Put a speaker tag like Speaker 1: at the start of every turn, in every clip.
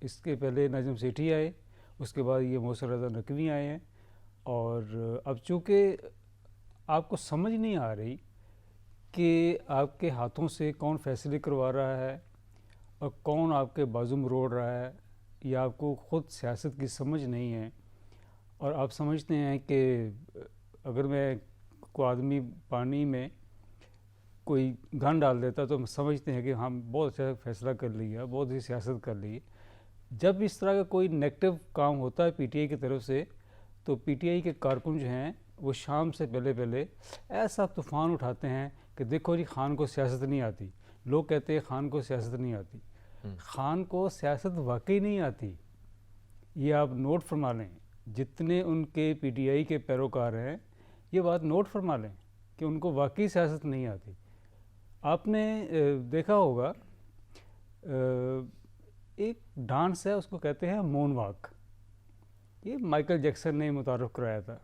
Speaker 1: اس کے پہلے نجم سیٹھی آئے، اس کے بعد یہ محسن رضا نقوی آئے ہیں، اور اب چونکہ آپ کو سمجھ نہیں آ رہی کہ آپ کے ہاتھوں سے کون فیصلے کروا رہا ہے اور کون آپ کے بازو مروڑ رہا ہے، یا آپ کو خود سیاست کی سمجھ نہیں ہے، اور آپ سمجھتے ہیں کہ اگر میں کوئی آدمی پانی میں کوئی گن ڈال دیتا تو ہم سمجھتے ہیں کہ ہم بہت اچھا فیصلہ کر لیا، بہت اچھی سیاست کر لی۔ جب اس طرح کا کوئی نیگیٹو کام ہوتا ہے پی ٹی آئی کی طرف سے، تو پی ٹی آئی کے کارکن جو ہیں وہ شام سے پہلے ایسا طوفان اٹھاتے ہیں کہ دیکھو جی خان کو سیاست نہیں آتی۔ لوگ کہتے ہیں خان کو سیاست نہیں آتی، خان کو سیاست واقعی نہیں آتی، یہ آپ نوٹ فرما لیں۔ جتنے ان کے پی ٹی آئی کے پیروکار ہیں یہ بات نوٹ فرما لیں کہ ان کو واقعی سیاست نہیں آتی۔ آپ نے دیکھا ہوگا ایک ڈانس ہے، اس کو کہتے ہیں مون واک، یہ مائیکل جیکسن نے متعارف کرایا تھا۔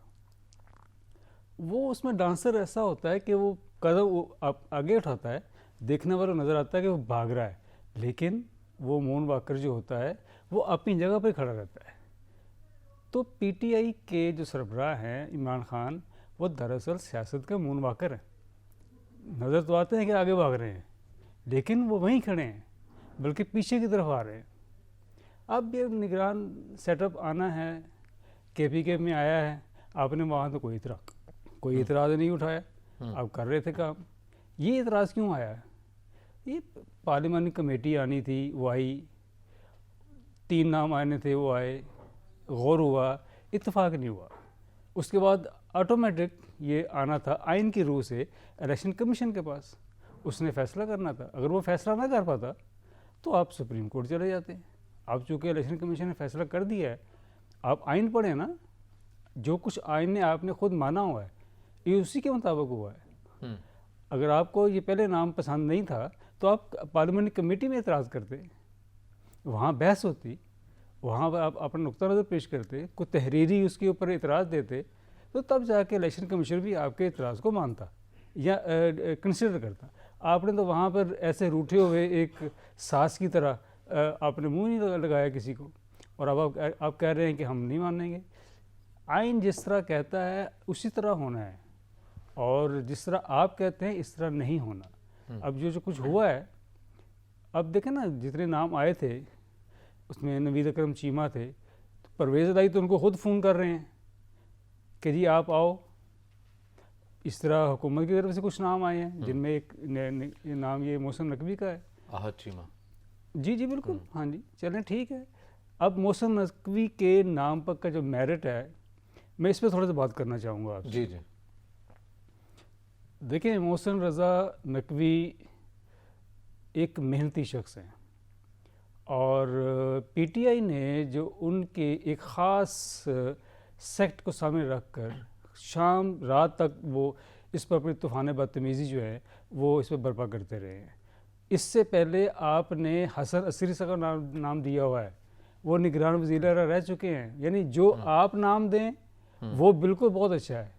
Speaker 1: وہ اس میں ڈانسر ایسا ہوتا ہے کہ وہ قدم آگے اٹھاتا ہے، دیکھنے والا نظر آتا ہے کہ وہ بھاگ رہا ہے، لیکن وہ مون واکر جو ہوتا ہے وہ اپنی جگہ پہ کھڑا رہتا ہے۔ تو پی ٹی آئی کے جو سربراہ ہیں عمران خان، وہ دراصل سیاست کے مون واکر ہیں۔ نظر تو آتے ہیں کہ آگے بھاگ رہے ہیں، لیکن وہ وہیں کھڑے ہیں، بلکہ پیچھے کی طرف آ رہے ہیں۔ اب یہ نگران سیٹ اپ آنا ہے، کے پی کے میں آیا ہے، آپ نے وہاں تو کوئی اعتراض نہیں اٹھایا، آپ کر رہے تھے کام۔ یہ اعتراض کیوں آیا ہے؟ یہ پارلیمانی کمیٹی آنی تھی، وہ آئی، 3 نام آنے تھے وہ آئے، غور ہوا، اتفاق نہیں ہوا۔ اس کے بعد آٹومیٹک یہ آنا تھا آئین کی روح سے الیکشن کمیشن کے پاس، اس نے فیصلہ کرنا تھا۔ اگر وہ فیصلہ نہ کر پاتا تو آپ سپریم کورٹ چلے جاتے ہیں۔ اب چونکہ الیکشن کمیشن نے فیصلہ کر دیا ہے، آپ آئین پڑھیں نا، جو کچھ آئین نے آپ نے خود مانا ہوا ہے یہ اسی کے مطابق ہوا ہے۔ اگر آپ کو یہ پہلے نام پسند نہیں تھا تو آپ پارلیمانی کمیٹی میں اعتراض کرتے، وہاں بحث ہوتی، وہاں پر آپ اپنا نقطہ نظر پیش کرتے، کوئی تحریری اس کے اوپر اعتراض دیتے، تو تب جا کے الیکشن کمیشن بھی آپ کے اعتراض کو مانتا یا کنسیڈر کرتا۔ آپ نے تو وہاں پر ایسے روٹھے ہوئے ایک ساس کی طرح آپ نے منہ نہیں لگایا کسی کو، اور اب آپ کہہ رہے ہیں کہ ہم نہیں مانیں گے۔ آئین جس طرح کہتا ہے اسی طرح ہونا ہے، اور جس طرح آپ کہتے ہیں اس طرح نہیں ہونا۔ اب جو کچھ ہوا ہے، اب دیکھیں نا جتنے نام آئے تھے اس میں نوید اکرم چیمہ تھے، تو پرویز الہی تو ان کو خود فون کر رہے ہیں کہ جی آپ آؤ۔ اس طرح حکومت کی طرف سے کچھ نام آئے ہیں جن میں ایک نام یہ محسن نقوی کا ہے،
Speaker 2: احد چیمہ۔
Speaker 1: جی بالکل، ہاں جی، چلیں ٹھیک ہے۔ اب محسن نقوی کے نام پر کا جو میرٹ ہے، میں اس پہ تھوڑا سا بات کرنا چاہوں گا آپ سے۔
Speaker 2: جی
Speaker 1: دیکھیں، محسن رضا نقوی ایک محنتی شخص ہیں، اور پی ٹی آئی نے جو ان کے ایک خاص سیکٹ کو سامنے رکھ کر شام رات تک وہ اس پر اپنی طوفان بدتمیزی جو ہے وہ اس پہ برپا کرتے رہے ہیں۔ اس سے پہلے آپ نے حسن عسیری صاحب کا نام دیا ہوا ہے، وہ نگران وزیر اعلیٰ رہ چکے ہیں، یعنی جو آپ نام دیں وہ بالکل بہت اچھا ہے،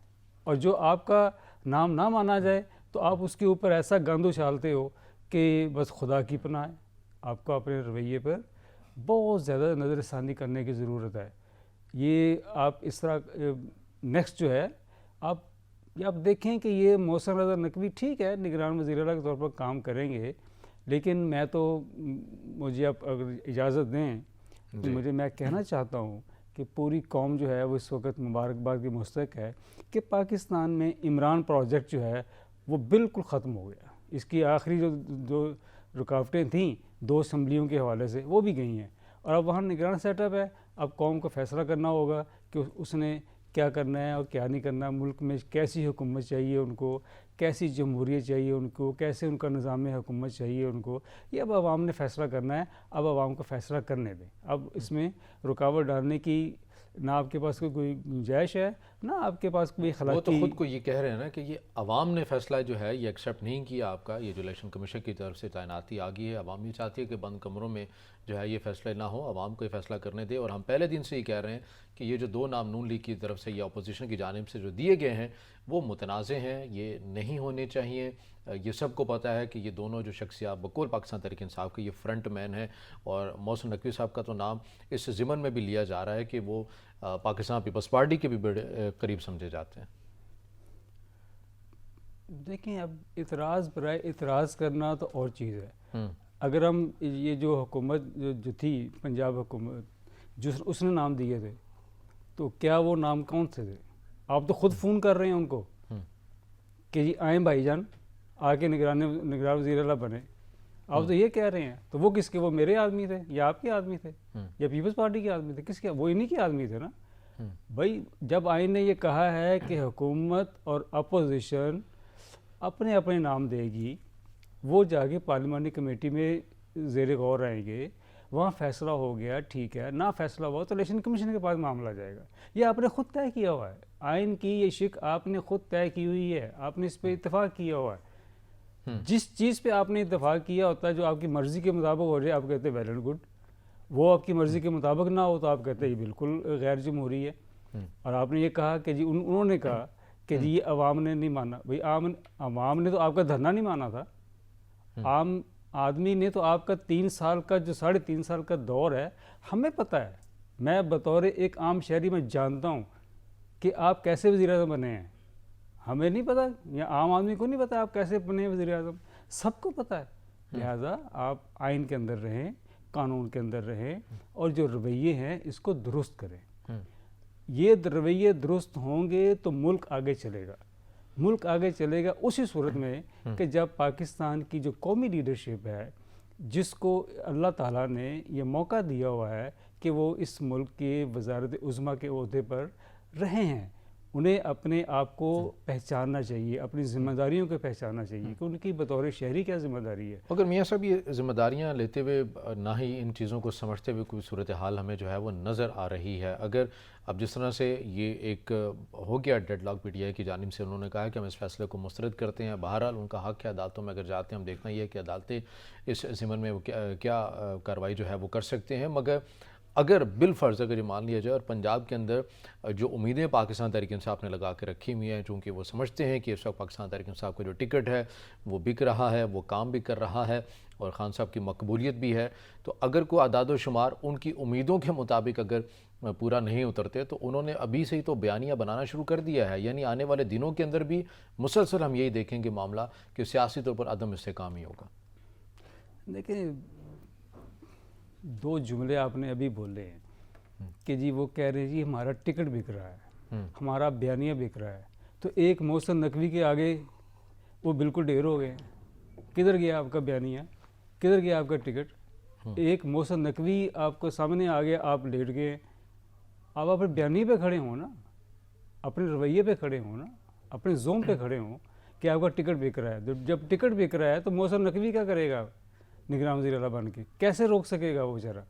Speaker 1: اور جو آپ کا نام نہ مانا جائے تو آپ اس کے اوپر ایسا گند اچھالتے ہو کہ بس خدا کی پناہ ہے۔ آپ کو اپنے رویے پر بہت زیادہ نظر ثانی کرنے کی ضرورت ہے۔ یہ آپ اس طرح نیکسٹ جو ہے آپ دیکھیں کہ یہ محسن رضا نقوی ٹھیک ہے نگران وزیر اعلیٰ کے طور پر کام کریں گے، لیکن میں تو مجھے آپ اگر اجازت دیں تو میں کہنا چاہتا ہوں کہ پوری قوم جو ہے وہ اس وقت مبارکباد کی مستحق ہے کہ پاکستان میں عمران پروجیکٹ جو ہے وہ بالکل ختم ہو گیا۔ اس کی آخری جو رکاوٹیں تھیں 2 اسمبلیوں کے حوالے سے وہ بھی گئی ہیں، اور اب وہاں نگران سیٹ اپ ہے۔ اب قوم کو فیصلہ کرنا ہوگا کہ اس نے کیا کرنا ہے اور کیا نہیں کرنا، ملک میں کیسی حکومت چاہیے ان کو، کیسی جمہوریت چاہیے ان کو، کیسے ان کا نظام حکومت چاہیے ان کو، یہ اب عوام نے فیصلہ کرنا ہے۔ اب عوام کو فیصلہ کرنے دیں، اب اس میں رکاوٹ ڈالنے کی نہ آپ کے پاس کوئی گنجائش ہے، نہ آپ کے پاس کوئی
Speaker 2: وہ تو خود کو یہ کہہ رہے ہیں نا کہ یہ عوام نے فیصلہ جو ہے یہ ایکسیپٹ نہیں کیا آپ کا، یہ جو الیکشن کمیشن کی طرف سے تعیناتی آ گئی ہے، عوام یہ چاہتی ہے کہ بند کمروں میں جو ہے یہ فیصلے نہ ہو، عوام کو یہ فیصلہ کرنے دے۔ اور ہم پہلے دن سے ہی کہہ رہے ہیں کہ یہ جو 2 نام نون لیگ کی طرف سے یا اپوزیشن کی جانب سے جو دیے گئے ہیں وہ متنازع ہیں، یہ نہیں ہونے چاہیے۔ یہ سب کو پتہ ہے کہ یہ دونوں جو شخصیات بقول پاکستان تحریک انصاف کے یہ فرنٹ مین ہیں، اور محسن نقوی صاحب کا تو نام اس ضمن میں بھی لیا جا رہا ہے کہ وہ پاکستان پیپلز پارٹی کے بھی بڑے قریب سمجھے جاتے ہیں۔
Speaker 1: دیکھیں، اب اعتراض برائے اعتراض کرنا تو اور چیز ہے۔
Speaker 2: ہوں
Speaker 1: اگر ہم یہ جو حکومت جو تھی پنجاب حکومت، جو اس نے نام دیے تھے، تو کیا وہ نام کون سے تھے؟ آپ تو خود فون کر رہے ہیں ان کو
Speaker 2: ہوں
Speaker 1: کہ جی آئیں بھائی جان، آ کے نگران وزیر اعلیٰ بنے۔ آپ تو یہ کہہ رہے ہیں، تو وہ کس کے؟ وہ میرے آدمی تھے یا آپ کے آدمی تھے یا پیپلز پارٹی کے آدمی تھے؟ کس کے؟ وہ انہی کے آدمی تھے نا۔ بھائی جب آئین نے یہ کہا ہے کہ حکومت اور اپوزیشن اپنے اپنے نام دے گی، وہ جا کے پارلیمانی کمیٹی میں زیر غور آئیں گے، وہاں فیصلہ ہو گیا ٹھیک ہے، نہ فیصلہ ہوا تو الیکشن کمیشن کے پاس معاملہ جائے گا۔ یہ آپ نے خود طے کیا ہوا ہے، آئین کی یہ شق آپ نے خود طے کی ہوئی ہے، آپ نے اس پہ اتفاق کیا ہوا ہے۔ جس چیز پہ آپ نے اتفاق کیا ہوتا ہے جو آپ کی مرضی کے مطابق ہو جائے، آپ کہتے ہیں ویل اینڈ گڈ۔ وہ آپ کی مرضی کے مطابق نہ ہو تو آپ کہتے ہیں یہ بالکل غیر جمہوری ہے۔ اور آپ نے یہ کہا کہ جی انہوں نے کہا کہ جی یہ عوام نے نہیں مانا۔ بھئی عوام نے تو آپ کا دھرنا نہیں مانا تھا۔ عام آدمی نے تو آپ کا 3 سال کا جو 3.5 سال کا دور ہے، ہمیں پتہ ہے، میں بطور ایک عام شہری میں جانتا ہوں کہ آپ کیسے وزیر اعظم بنے ہیں۔ ہمیں نہیں پتہ، یا عام آدمی کو نہیں پتہ آپ کیسے بنے ہیں وزیر اعظم، سب کو پتہ ہے۔ لہٰذا آپ آئین کے اندر رہیں، قانون کے اندر رہیں، اور جو رویے ہیں اس کو درست کریں۔ یہ رویے درست ہوں گے تو ملک آگے چلے گا۔ ملک آگے چلے گا اسی صورت میں کہ جب پاکستان کی جو قومی لیڈرشپ ہے، جس کو اللہ تعالیٰ نے یہ موقع دیا ہوا ہے کہ وہ اس ملک کے وزارت عظمیٰ کے عہدے پر رہے ہیں، انہیں اپنے آپ کو پہچاننا چاہیے، اپنی ذمہ داریوں کو پہچاننا چاہیے کہ ان کی بطور شہری کیا ذمہ داری ہے۔
Speaker 2: مگر میاں صاحب یہ ذمہ داریاں لیتے ہوئے نہ ہی ان چیزوں کو سمجھتے ہوئے کوئی صورتحال ہمیں جو ہے وہ نظر آ رہی ہے۔ اگر اب جس طرح سے یہ ایک ہو گیا dead lock P T I کی جانب سے، انہوں نے کہا کہ ہم اس فیصلے کو مسترد کرتے ہیں، بہرحال ان کا حق ہے، عدالتوں میں اگر جاتے ہیں ہم دیکھنا یہ ہے کہ عدالتیں اس ضمن میں کیا کارروائی جو ہے وہ کر سکتے ہیں۔ مگر اگر بالفرض اگر یہ مان لیا جائے اور پنجاب کے اندر جو امیدیں پاکستان تحریک انصاف نے لگا کے رکھی ہوئی ہیں، چونکہ وہ سمجھتے ہیں کہ اس وقت پاکستان تحریک انصاف کا جو ٹکٹ ہے وہ بک رہا ہے، وہ کام بھی کر رہا ہے اور خان صاحب کی مقبولیت بھی ہے، تو اگر کوئی اعداد و شمار ان کی امیدوں کے مطابق اگر پورا نہیں اترتے تو انہوں نے ابھی سے ہی تو بیانیہ بنانا شروع کر دیا ہے، یعنی آنے والے دنوں کے اندر بھی مسلسل ہم یہی دیکھیں گے معاملہ کہ سیاسی طور پر عدم استحکام ہی ہوگا۔
Speaker 1: دیکھیں، 2 جملے آپ نے ابھی بولے ہیں کہ جی وہ کہہ رہے ہیں جی ہمارا ٹکٹ بک رہا ہے، ہمارا بیانیہ بک رہا ہے، تو ایک محسن نقوی کے آگے وہ بالکل ڈھیر ہو گئے ہیں۔ کدھر گیا آپ کا بیانیہ؟ کدھر گیا آپ کا ٹکٹ؟ ایک محسن نقوی آپ کو سامنے آ گیا، آپ لیٹ گئے۔ آپ اپنے بیانیے پہ کھڑے ہوں نا، اپنے رویے پہ کھڑے ہوں نا، اپنے زوم پہ کھڑے ہوں کہ آپ کا ٹکٹ بک رہا ہے۔ جب ٹکٹ بک رہا ہے تو محسن نقوی کیا کرے گا نگران وزیر اعلیٰ بن کے؟ کیسے روک سکے گا وہ بیچارہ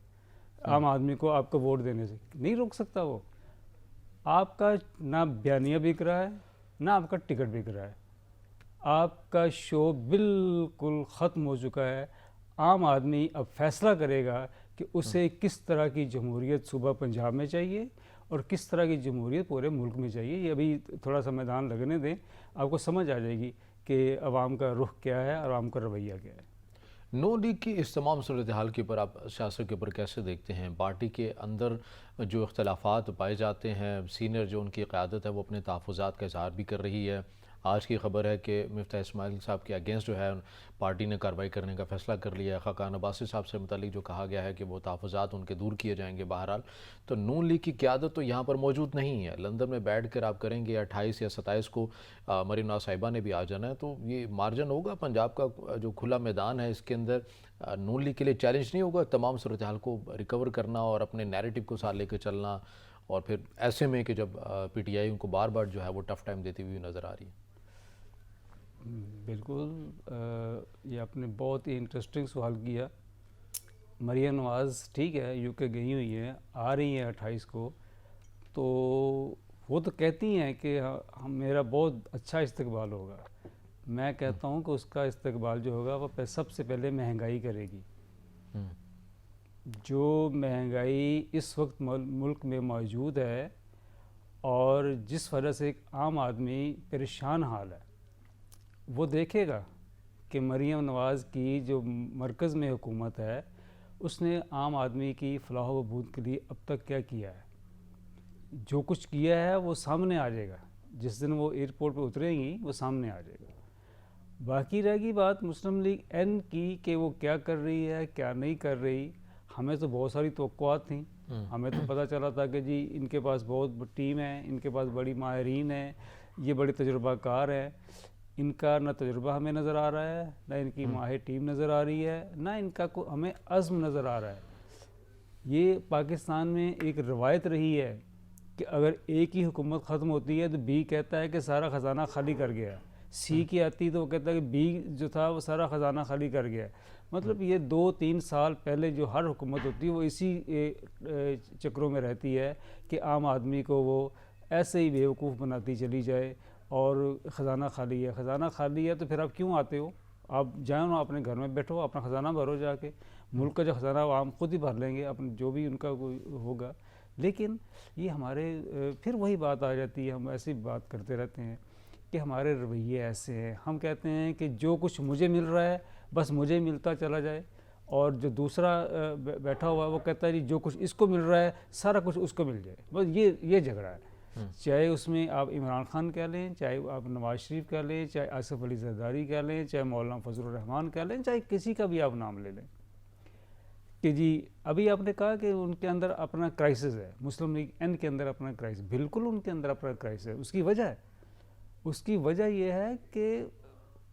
Speaker 1: عام آدمی کو آپ کو ووٹ دینے سے؟ نہیں روک سکتا وہ۔ آپ کا نہ بیانیہ بک رہا ہے، نہ آپ کا ٹکٹ بک رہا ہے، آپ کا شو بالکل ختم ہو چکا ہے۔ عام آدمی اب فیصلہ کرے گا کہ اسے کس طرح کی جمہوریت صوبہ پنجاب میں چاہیے اور کس طرح کی جمہوریت پورے ملک میں چاہیے۔ یہ ابھی تھوڑا سا میدان لگنے دیں، آپ کو سمجھ آ جائے گی کہ عوام کا رخ کیا ہے، عوام کا رویہ کیا ہے۔
Speaker 2: نو لیگ کی اس تمام صورتحال کے اوپر آپ سیاست کے اوپر کیسے دیکھتے ہیں؟ پارٹی کے اندر جو اختلافات پائے جاتے ہیں، سینئر جو ان کی قیادت ہے وہ اپنے تحفظات کا اظہار بھی کر رہی ہے۔ آج کی خبر ہے کہ مفتاح اسماعیل صاحب کے اگینسٹ جو ہے پارٹی نے کارروائی کرنے کا فیصلہ کر لیا ہے۔ خاقان عباسی صاحب سے متعلق جو کہا گیا ہے کہ وہ تحفظات ان کے دور کیے جائیں گے۔ بہرحال تو نون لیگ کی قیادت تو یہاں پر موجود نہیں ہے۔ لندن میں بیٹھ کر آپ کریں گے 28 یا 27 کو مریم نواز صاحبہ نے بھی آ جانا ہے، تو یہ مارجن ہوگا پنجاب کا جو کھلا میدان ہے، اس کے اندر نون لیگ کے لیے چیلنج نہیں ہوگا تمام صورتحال کو ریکور کرنا اور اپنے نیریٹو کو ساتھ لے کے چلنا، اور پھر ایسے میں کہ جب پی ٹی آئی ان کو بار بار جو ہے وہ ٹف ٹائم دیتی ہوئی نظر آ رہی ہے؟
Speaker 1: بالکل، یہ آپ نے بہت ہی انٹرسٹنگ سوال کیا۔ مریم نواز ٹھیک ہے یو کے گئی ہوئی ہیں، آ رہی ہیں 28 کو، تو وہ تو کہتی ہیں کہ میرا بہت اچھا استقبال ہوگا۔ میں کہتا ہوں کہ اس کا استقبال جو ہوگا وہ سب سے پہلے مہنگائی کرے گی۔ جو مہنگائی اس وقت ملک میں موجود ہے اور جس وجہ سے ایک عام آدمی پریشان حال ہے، وہ دیکھے گا کہ مریم نواز کی جو مرکز میں حکومت ہے اس نے عام آدمی کی فلاح و بہبود کے لیے اب تک کیا کیا ہے. جو کچھ کیا ہے وہ سامنے آ جائے گا، جس دن وہ ایئرپورٹ پہ اتریں گی وہ سامنے آ جائے گا. باقی رہ گئی بات مسلم لیگ این کی کہ وہ کیا کر رہی ہے کیا نہیں کر رہی. ہمیں تو بہت ساری توقعات تھیں. ہمیں تو پتہ چلا تھا کہ جی ان کے پاس بہت ٹیم ہے، ان کے پاس بڑی ماہرین ہیں، یہ بڑے تجربہ کار ہیں. ان کا نہ تجربہ ہمیں نظر آ رہا ہے، نہ ان کی ماہر ٹیم نظر آ رہی ہے، نہ ان کا ہمیں عزم نظر آ رہا ہے. یہ پاکستان میں ایک روایت رہی ہے کہ اگر ایک ہی حکومت ختم ہوتی ہے تو بی کہتا ہے کہ سارا خزانہ خالی کر گیا. سی کی آتی تو وہ کہتا ہے کہ بی جو تھا وہ سارا خزانہ خالی کر گیا. مطلب یہ 2-3 سال پہلے جو ہر حکومت ہوتی ہے وہ اسی چکروں میں رہتی ہے کہ عام آدمی کو وہ ایسے ہی بیوقوف بناتی چلی جائے. اور خزانہ خالی ہے، خزانہ خالی ہے تو پھر آپ کیوں آتے ہو؟ آپ جائیں نا اپنے گھر میں بیٹھو، اپنا خزانہ بھرو جا کے. ملک کا جو خزانہ وہ عام خود ہی بھر لیں گے اپنے جو بھی ان کا کوئی ہوگا. لیکن یہ ہمارے پھر وہی بات آ جاتی ہے، ہم ایسی بات کرتے رہتے ہیں کہ ہمارے رویے ایسے ہیں. ہم کہتے ہیں کہ جو کچھ مجھے مل رہا ہے بس مجھے ملتا چلا جائے، اور جو دوسرا بیٹھا ہوا ہے وہ کہتا ہے جی جو کچھ اس کو مل رہا ہے سارا کچھ اس کو مل جائے. بس یہ جھگڑا ہے. چاہے اس میں آپ عمران خان کہہ لیں، چاہے آپ نواز شریف کہہ لیں، چاہے آصف علی زرداری کہہ لیں، چاہے مولانا فضل الرحمان کہہ لیں، چاہے کسی کا بھی آپ نام لے لیں کہ جی ابھی آپ نے کہا کہ ان کے اندر اپنا کرائسس ہے، مسلم لیگ این کے اندر اپنا کرائسس. بالکل ان کے اندر اپنا کرائسس ہے. اس کی وجہ یہ ہے کہ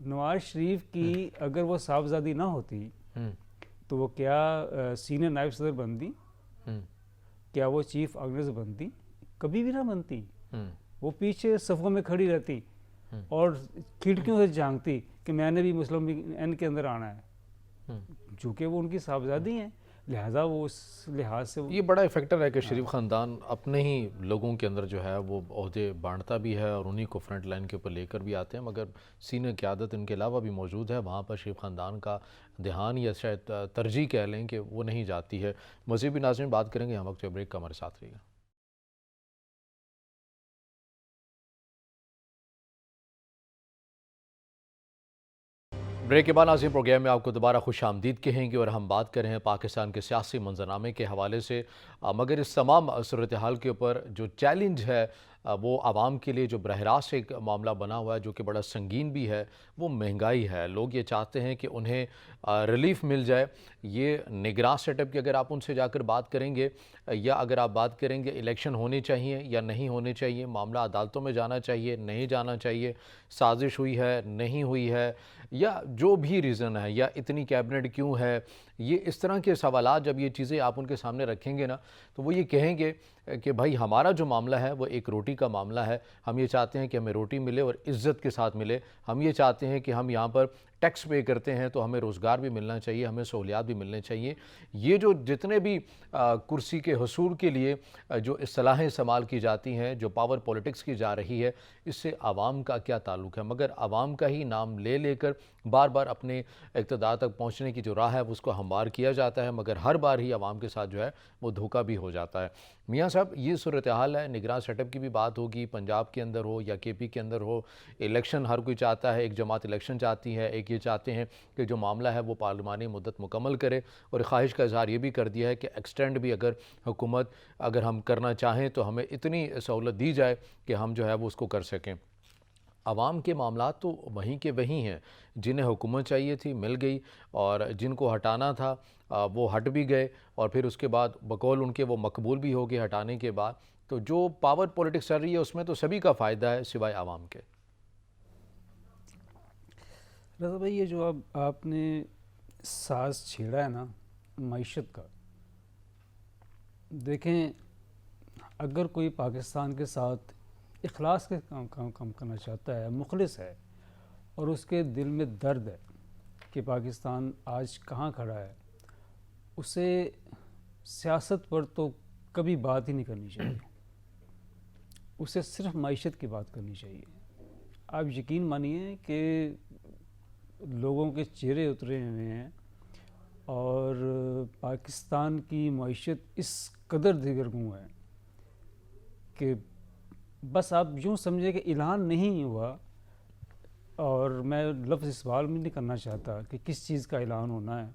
Speaker 1: نواز شریف کی اگر وہ صاحبزادی نہ ہوتی تو وہ کیا سینئر نائب صدر بنتی؟ کیا وہ چیف آرگنائزر بنتی؟ کبھی بھی نہ بنتی. وہ پیچھے صفوں میں کھڑی رہتی اور کھڑکیوں سے جھانکتی کہ میں نے بھی مسلم لیگ این کے اندر آنا ہے. چونکہ وہ ان کی صاحبزادی ہیں لہٰذا وہ اس لحاظ سے
Speaker 2: یہ بڑا فیکٹر ہے کہ شریف خاندان اپنے ہی لوگوں کے اندر جو ہے وہ عہدے بانٹتا بھی ہے اور انہی کو فرنٹ لائن کے اوپر لے کر بھی آتے ہیں، مگر سینئر قیادت ان کے علاوہ بھی موجود ہے. وہاں پر شریف خاندان کا دھیان یا شاید ترجیح کہہ لیں کہ وہ نہیں جاتی ہے. مزید بھی ناظرین بات کریں گے، ہم وقت بریک کا ہمارے ساتھ رہیے گا. بریک کے بعد ناظرین پروگرام میں آپ کو دوبارہ خوش آمدید کہیں گے اور ہم بات کر رہے ہیں پاکستان کے سیاسی منظرنامے کے حوالے سے. مگر اس تمام صورتحال کے اوپر جو چیلنج ہے وہ عوام کے لیے جو براہ راست ایک معاملہ بنا ہوا ہے جو کہ بڑا سنگین بھی ہے، وہ مہنگائی ہے. لوگ یہ چاہتے ہیں کہ انہیں ریلیف مل جائے. یہ نگراں سیٹ اپ کی اگر آپ ان سے جا کر بات کریں گے یا اگر آپ بات کریں گے الیکشن ہونے چاہیے یا نہیں ہونے چاہیے، معاملہ عدالتوں میں جانا چاہیے نہیں جانا چاہیے، سازش ہوئی ہے نہیں ہوئی ہے، یا جو بھی ریزن ہے، یا اتنی کیبنٹ کیوں ہے، یہ اس طرح کے سوالات جب یہ چیزیں آپ ان کے سامنے رکھیں گے نا تو وہ یہ کہیں گے کہ بھائی ہمارا جو معاملہ ہے وہ ایک روٹی کا معاملہ ہے. ہم یہ چاہتے ہیں کہ ہمیں روٹی ملے اور عزت کے ساتھ ملے. ہم یہ چاہتے ہیں کہ ہم یہاں پر ٹیکس پے کرتے ہیں تو ہمیں روزگار بھی ملنا چاہیے، ہمیں سہولیات بھی ملنے چاہیے. یہ جو جتنے بھی کرسی کے حصول کے لیے جو اصطلاحیں استعمال کی جاتی ہیں، جو پاور پولیٹکس کی جا رہی ہے، اس سے عوام کا کیا تعلق ہے؟ مگر عوام کا ہی نام لے لے کر بار بار اپنے اقتدار تک پہنچنے کی جو راہ ہے اس کو ہموار کیا جاتا ہے، مگر ہر بار ہی عوام کے ساتھ جو ہے وہ دھوکہ بھی ہو جاتا ہے. میاں صاحب یہ صورتحال ہے. نگراں سیٹ اپ کی بھی بات ہوگی، پنجاب کے اندر ہو یا کے پی کے اندر ہو. الیکشن ہر کوئی چاہتا ہے، ایک جماعت الیکشن چاہتی ہے، ایک یہ چاہتے ہیں کہ جو معاملہ ہے وہ پارلیمانی مدت مکمل کرے، اور خواہش کا اظہار یہ بھی کر دیا ہے کہ ایکسٹینڈ بھی اگر حکومت اگر ہم کرنا چاہیں تو ہمیں اتنی سہولت دی جائے کہ ہم جو ہے وہ اس کو کر سکیں. عوام کے معاملات تو وہیں کے وہیں ہیں. جنہیں حکومت چاہیے تھی مل گئی، اور جن کو ہٹانا تھا وہ ہٹ بھی گئے، اور پھر اس کے بعد بقول ان کے وہ مقبول بھی ہو گئے ہٹانے کے بعد. تو جو پاور پولیٹکس چل رہی ہے اس میں تو سبھی کا فائدہ ہے سوائے عوام کے.
Speaker 1: رضا بھائی یہ جو اب آپ نے ساز چھیڑا ہے نا معیشت کا، دیکھیں اگر کوئی پاکستان کے ساتھ اخلاص کے کام کرنا چاہتا ہے، مخلص ہے، اور اس کے دل میں درد ہے کہ پاکستان آج کہاں کھڑا ہے، اسے سیاست پر تو کبھی بات ہی نہیں کرنی چاہیے. اسے صرف معیشت کی بات کرنی چاہیے. آپ یقین مانیے کہ لوگوں کے چہرے اترے ہوئے ہیں، اور پاکستان کی معیشت اس قدر دیگرگوں ہے کہ بس آپ یوں سمجھے کہ اعلان نہیں ہوا اور میں لفظ سوال بھی نہیں کرنا چاہتا کہ کس چیز کا اعلان ہونا ہے،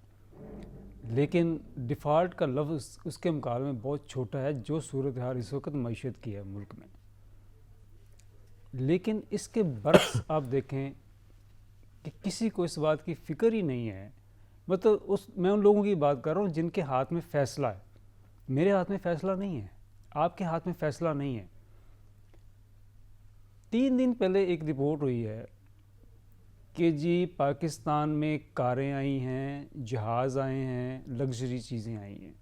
Speaker 1: لیکن ڈیفالٹ کا لفظ اس کے مقابلے میں بہت چھوٹا ہے جو صورتحال اس وقت معیشت کی ہے ملک میں. لیکن اس کے برعکس آپ دیکھیں کہ کسی کو اس بات کی فکر ہی نہیں ہے. مطلب میں ان لوگوں کی بات کر رہا ہوں جن کے ہاتھ میں فیصلہ ہے. میرے ہاتھ میں فیصلہ نہیں ہے، آپ کے ہاتھ میں فیصلہ نہیں ہے. 3 دن پہلے ایک رپورٹ ہوئی ہے کہ جی پاکستان میں کاریں آئی ہیں، جہاز آئے ہیں، لگژری چیزیں آئی ہیں.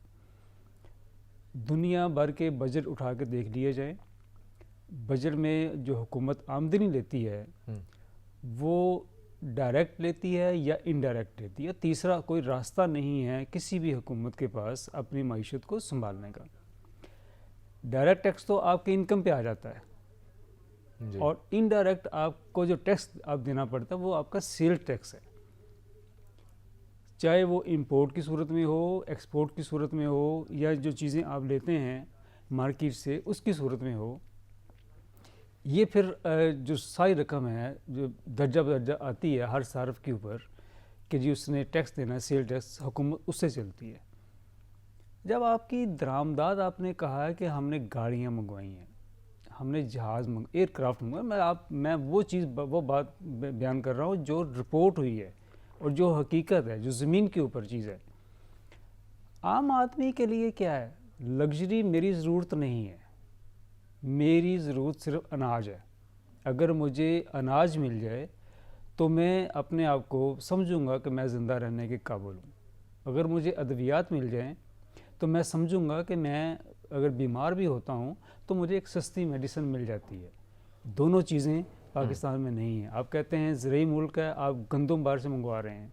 Speaker 1: دنیا بھر کے بجٹ اٹھا کے دیکھ لیے جائیں، بجٹ میں جو حکومت آمدنی لیتی ہے وہ ڈائریکٹ لیتی ہے یا انڈائریکٹ لیتی ہے. تیسرا کوئی راستہ نہیں ہے کسی بھی حکومت کے پاس اپنی معیشت کو سنبھالنے کا. ڈائریکٹ ٹیکس تو آپ کی انکم پہ آ جاتا ہے، اور انڈائریکٹ آپ کو جو ٹیکس آپ دینا پڑتا ہے وہ آپ کا سیل ٹیکس ہے، چاہے وہ امپورٹ کی صورت میں ہو، ایکسپورٹ کی صورت میں ہو، یا جو چیزیں آپ لیتے ہیں مارکیٹ سے اس کی صورت میں ہو. یہ پھر جو ساری رقم ہے جو درجہ بدرجہ آتی ہے ہر صارف کے اوپر کہ جی اس نے ٹیکس دینا ہے، سیل ٹیکس، حکومت اس سے چلتی ہے. جب آپ کی درآمدات آپ نے کہا ہے کہ ہم نے گاڑیاں منگوائی ہیں، ہم نے جہاز ایئر کرافٹ منگوایا، میں وہ بات بیان کر رہا ہوں جو رپورٹ ہوئی ہے اور جو حقیقت ہے، جو زمین کے اوپر چیز ہے. عام آدمی کے لیے کیا ہے؟ لگژری میری ضرورت نہیں ہے، میری ضرورت صرف اناج ہے. اگر مجھے اناج مل جائے تو میں اپنے آپ کو سمجھوں گا کہ میں زندہ رہنے کے قابل ہوں. اگر مجھے ادویات مل جائیں تو میں سمجھوں گا کہ میں اگر بیمار بھی ہوتا ہوں تو مجھے ایک سستی میڈیسن مل جاتی ہے. دونوں چیزیں پاکستان میں نہیں ہیں. آپ کہتے ہیں زرعی ملک ہے، آپ گندم باہر سے منگوا رہے ہیں.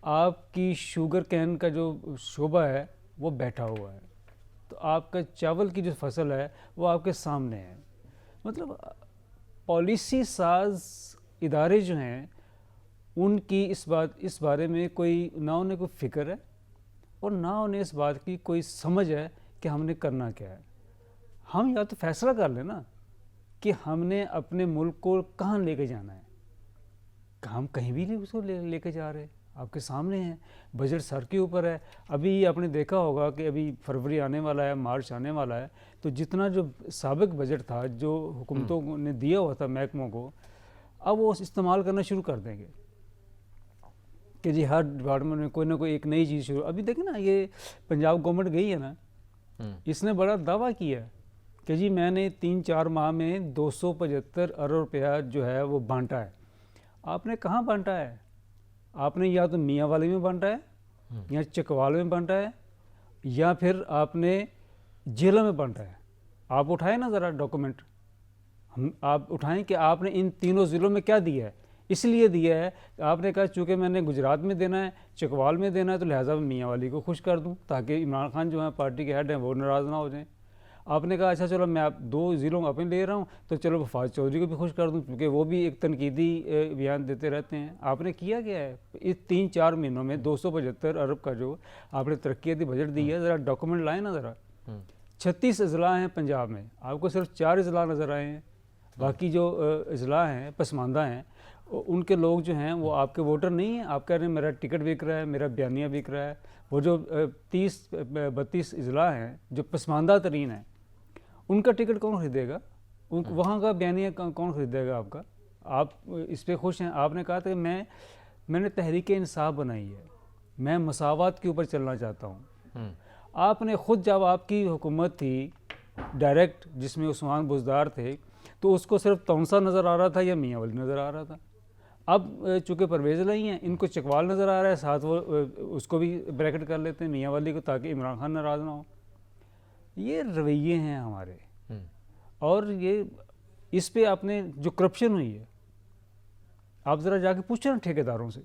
Speaker 1: آپ کی شوگر کین کا جو شعبہ ہے وہ بیٹھا ہوا ہے، تو آپ کا چاول کی جو فصل ہے وہ آپ کے سامنے ہے. مطلب پالیسی ساز ادارے جو ہیں ان کی اس بارے میں کوئی نہ انہیں کوئی فکر ہے اور نہ انہیں اس بات کی کوئی سمجھ ہے کہ ہم نے کرنا کیا ہے. ہم یا تو فیصلہ کر لیں نا کہ ہم نے اپنے ملک کو کہاں لے کے جانا ہے. ہم کہیں بھی نہیں اس کو لے کے جا رہے، آپ کے سامنے ہیں. بجٹ سر کے اوپر ہے. ابھی آپ نے دیکھا ہوگا کہ ابھی فروری آنے والا ہے، مارچ آنے والا ہے، تو جتنا جو سابق بجٹ تھا جو حکومتوں نے دیا ہوا تھا محکموں کو، اب وہ استعمال کرنا شروع کر دیں گے کہ جی ہر ڈپارٹمنٹ میں کوئی نہ کوئی ایک نئی چیز شروع. ابھی دیکھیں نا، یہ پنجاب گورنمنٹ گئی ہے نا، اس نے بڑا دعویٰ کیا کہ جی میں نے 3-4 ماہ میں 275 ارب روپیہ جو ہے وہ بانٹا ہے. آپ نے کہاں بانٹا ہے؟ آپ نے یا تو میاں والی میں بانٹا ہے، یا چکوال میں بانٹا ہے، یا پھر آپ نے جیلوں میں بانٹا ہے. آپ اٹھائیں نا ذرا ڈاکومنٹ، آپ اٹھائیں کہ آپ نے ان تینوں ضلعوں میں کیا دیا ہے. اس لیے دیا ہے کہ آپ نے کہا چونکہ میں نے گجرات میں دینا ہے، چکوال میں دینا ہے، تو لہٰذا میں میاں والی کو خوش کر دوں تاکہ عمران خان جو ہیں پارٹی کے ہیڈ ہیں وہ ناراض نہ ہو جائیں. آپ نے کہا اچھا چلو میں آپ 2 ضلعوں اپنے لے رہا ہوں تو چلو وفاق چودھری کو بھی خوش کر دوں کیونکہ وہ بھی ایک تنقیدی بیان دیتے رہتے ہیں. آپ نے کیا کیا ہے اس 3-4 مہینوں میں 275 ارب کا جو آپ نے ترقیاتی بجٹ دی ہے؟ ذرا ڈاکومنٹ لائیں نا ذرا. 36 اضلاع ہیں پنجاب میں، آپ کو صرف 4 اضلاع نظر آئے ہیں. باقی جو اضلاع ہیں پسماندہ ہیں ان کے لوگ جو ہیں وہ آپ کے ووٹر نہیں ہیں. آپ کہہ رہے ہیں میرا ٹکٹ بک رہا ہے، میرا بیانیہ بک رہا ہے. وہ جو 30-32 اضلاع ہیں جو پسماندہ ترین ہیں ان کا ٹکٹ کون خریدے گا؟ وہاں کا بیانیہ کون خریدے گا آپ کا؟ آپ اس پہ خوش ہیں؟ آپ نے کہا تھا کہ میں نے تحریک انصاف بنائی ہے، میں مساوات کے اوپر چلنا چاہتا ہوں. آپ نے خود جب آپ کی حکومت تھی ڈائریکٹ جس میں عثمان بزدار تھے تو اس کو صرف تونسا نظر آ رہا تھا یا میاں والی نظر آ رہا تھا. اب چونکہ پرویز لائی ہیں ان کو چکوال نظر آ رہا ہے، ساتھ وہ اس کو بھی بریکٹ کر لیتے ہیں میاں والی کو تاکہ عمران خان ناراض نہ ہو. یہ رویے ہیں ہمارے. اور یہ اس پہ آپ نے جو کرپشن ہوئی ہے آپ ذرا جا کے پوچھیں نا ٹھیکیداروں سے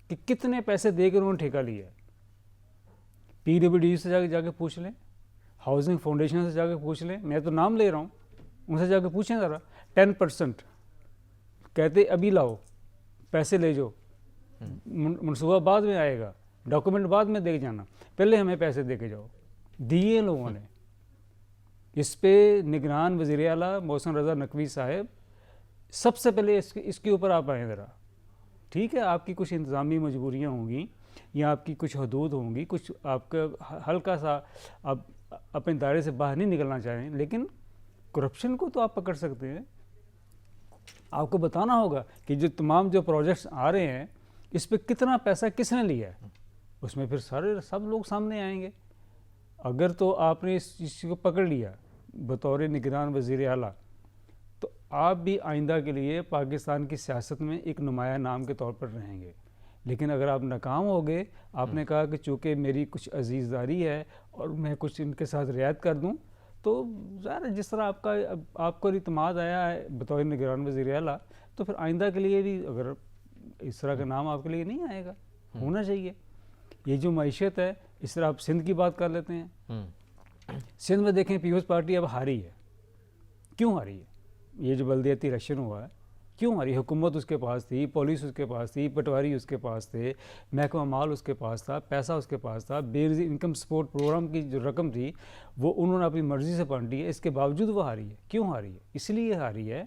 Speaker 1: کہ کتنے پیسے دے کر انہوں نے ٹھیکہ لیا ہے. PWD سے جا کے پوچھ لیں، ہاؤسنگ فاؤنڈیشن سے جا کے پوچھ لیں، میں تو نام لے رہا ہوں، ان سے جا کے پوچھیں ذرا. 10% کہتے ابھی لاؤ، پیسے لے جاؤ، منصوبہ بعد میں آئے گا، ڈاکومنٹ بعد میں دے کے جانا، پہلے ہمیں پیسے دے کے جاؤ. دیے لوگوں نے. اس پہ نگران وزیر اعلیٰ محسن رضا نقوی صاحب سب سے پہلے اس کے اوپر آپ آئیں ذرا. ٹھیک ہے, آپ کی کچھ انتظامی مجبوریاں ہوں گی یا آپ کی کچھ حدود ہوں گی, کچھ آپ کا ہلکا سا آپ اپنے دائرے سے باہر نہیں نکلنا چاہیں, لیکن کرپشن کو تو آپ پکڑ سکتے ہیں. آپ کو بتانا ہوگا کہ جو تمام جو پروجیکٹس آ رہے ہیں اس پہ کتنا پیسہ کس نے لیا ہے, اس میں پھر سب لوگ سامنے آئیں گے. اگر تو آپ نے اس چیز کو پکڑ لیا بطور نگران وزیر اعلیٰ, تو آپ بھی آئندہ کے لیے پاکستان کی سیاست میں ایک نمایاں نام کے طور پر رہیں گے. لیکن اگر آپ ناکام ہو گئے, آپ نے کہا کہ چونکہ میری کچھ عزیزداری ہے اور میں کچھ ان کے ساتھ رعایت کر دوں, تو ظاہر جس طرح آپ کو اعتماد آیا ہے بطور نگران وزیر اعلیٰ, تو پھر آئندہ کے لیے بھی اگر اس طرح کا نام آپ کے لیے نہیں آئے گا, ہونا چاہیے. یہ جو معیشت ہے, اس طرح آپ سندھ کی بات کر لیتے ہیں. سندھ میں دیکھیں پیپلز پارٹی اب ہاری ہے. کیوں ہاری ہے؟ یہ جو بلدیاتی الیکشن ہوا ہے, کیوں ہاری؟ حکومت اس کے پاس تھی, پولیس اس کے پاس تھی, پٹواری اس کے پاس تھے, محکمہ مال اس کے پاس تھا, پیسہ اس کے پاس تھا, بے نظیر انکم سپورٹ پروگرام کی جو رقم تھی وہ انہوں نے اپنی مرضی سے بانٹی ہے. اس کے باوجود وہ ہاری ہے. کیوں ہاری ہے؟ اس لیے ہاری ہے